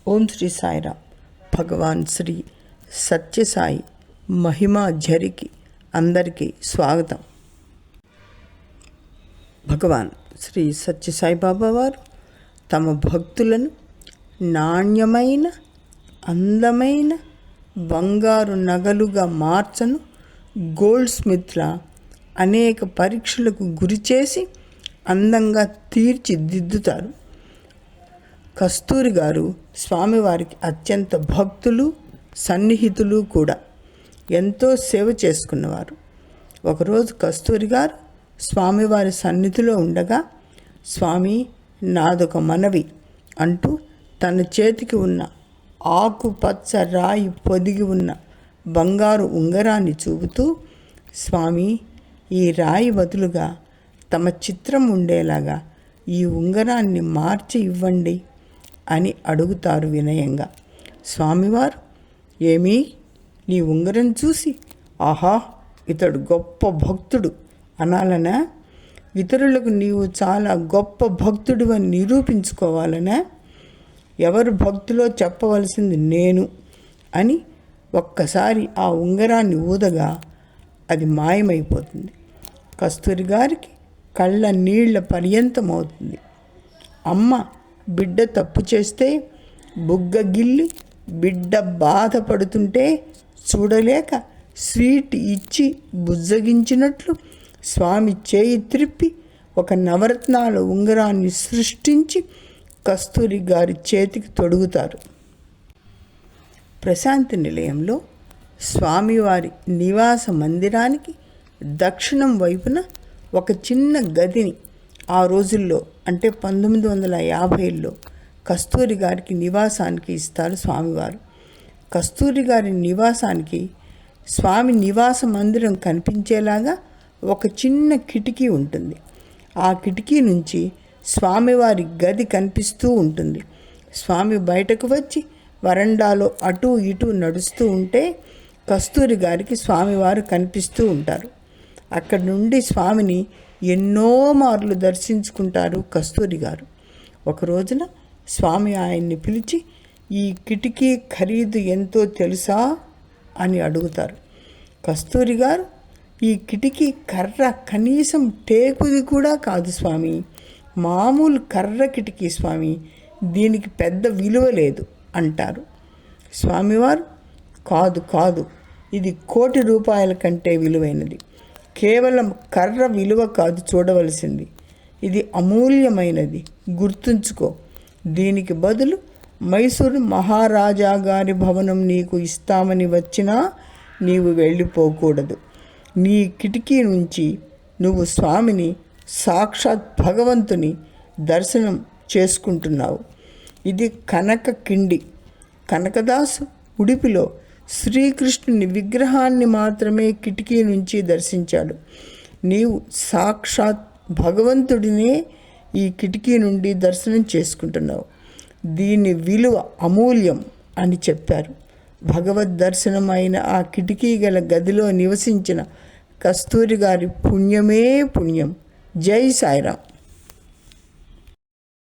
ఓం శ్రీ సాయిరామ్. భగవాన్ శ్రీ సత్యసాయి మహిమా ఝరికి అందరికీ స్వాగతం. భగవాన్ శ్రీ సత్యసాయి బాబా వారు తమ భక్తులను నాణ్యమైన అందమైన బంగారు నగలుగా మార్చను గోల్డ్ స్మిత్లా అనేక పరీక్షలకు గురిచేసి అందంగా తీర్చిదిద్దుతారు. కస్తూరి గారు స్వామివారికి అత్యంత భక్తులు, సన్నిహితులు కూడా. ఎంతో సేవ చేసుకున్నవారు. ఒకరోజు కస్తూరి గారు స్వామివారి సన్నిధిలో ఉండగా, స్వామి నాదొక మనవి అంటూ తన చేతికి ఉన్న ఆకుపచ్చ రాయి పొదిగి ఉన్న బంగారు ఉంగరాన్ని చూపుతూ, స్వామి ఈ రాయి బదులుగా తమ చిత్రం ఉండేలాగా ఈ ఉంగరాన్ని మార్చి ఇవ్వండి అని అడుగుతారు వినయంగా. స్వామివారు, ఏమీ నీ ఉంగరం చూసి ఆహా ఇతడు గొప్ప భక్తుడు అనాలనా? ఇతరులకు నీవు చాలా గొప్ప భక్తుడు అని నిరూపించుకోవాలనా? ఎవరు భక్తులో చెప్పవలసింది నేను అని ఒక్కసారి ఆ ఉంగరాన్ని ఊదగా అది మాయమైపోతుంది. కస్తూరి గారికి కళ్ళ నీళ్ల పర్యంతమవుతుంది. అమ్మ బిడ్డ తప్పు చేస్తే బుగ్గగిల్లి బిడ్డ బాధపడుతుంటే చూడలేక స్వీట్ ఇచ్చి బుజ్జగించినట్లు స్వామి చేయి త్రిప్పి ఒక నవరత్నాల ఉంగరాన్ని సృష్టించి కస్తూరి గారి చేతికి తొడుగుతారు. ప్రశాంతి నిలయంలో స్వామివారి నివాస మందిరానికి దక్షిణం వైపున ఒక చిన్న గదిని ఆ రోజుల్లో అంటే 1950లో కస్తూరి గారికి నివాసానికి ఇస్తారు స్వామివారు. కస్తూరి గారి నివాసానికి స్వామి నివాస మందిరం కనిపించేలాగా ఒక చిన్న కిటికీ ఉంటుంది. ఆ కిటికీ నుంచి స్వామివారి గది కనిపిస్తూ ఉంటుంది. స్వామి బయటకు వచ్చి వరండాలో అటూ ఇటూ నడుస్తూ ఉంటే కస్తూరి గారికి స్వామివారు కనిపిస్తూ ఉంటారు. అక్కడి నుండి స్వామిని ఎన్నో మార్లు దర్శించుకుంటారు కస్తూరి గారు. ఒక రోజున స్వామి ఆయన్ని పిలిచి, ఈ కిటికీ ఖరీదు ఎంతో తెలుసా అని అడుగుతారు. కస్తూరి గారు, ఈ కిటికీ కర్ర కనీసం టేకుది కూడా కాదు స్వామి, మామూలు కర్ర కిటికీ స్వామి, దీనికి పెద్ద విలువ లేదు అంటారు. స్వామివారు, కాదు కాదు, ఇది 1,00,00,000 రూపాయల కంటే విలువైనది. కేవలం కర్ర విలువ కాదు చూడవలసింది, ఇది అమూల్యమైనది, గుర్తుంచుకో. దీనికి బదులు మైసూరు మహారాజా గారి భవనం నీకు ఇస్తామని వచ్చినా నీవు వెళ్ళిపోకూడదు. నీ కిటికీ నుంచి నువ్వు స్వామిని, సాక్షాత్ భగవంతుని దర్శనం చేసుకుంటున్నావు. ఇది కనక కిండి. కనకదాసు ఉడిపిలో శ్రీకృష్ణుని విగ్రహాన్ని మాత్రమే కిటికీ నుంచి దర్శించాడు. నీవు సాక్షాత్ భగవంతుడినే ఈ కిటికీ నుండి దర్శనం చేసుకుంటున్నావు. దీని విలువ అమూల్యం అని చెప్పారు. భగవద్ దర్శనం అయిన ఆ కిటికీ గల గదిలో నివసించిన కస్తూరి గారి పుణ్యమే పుణ్యం. జై సాయిరామ్.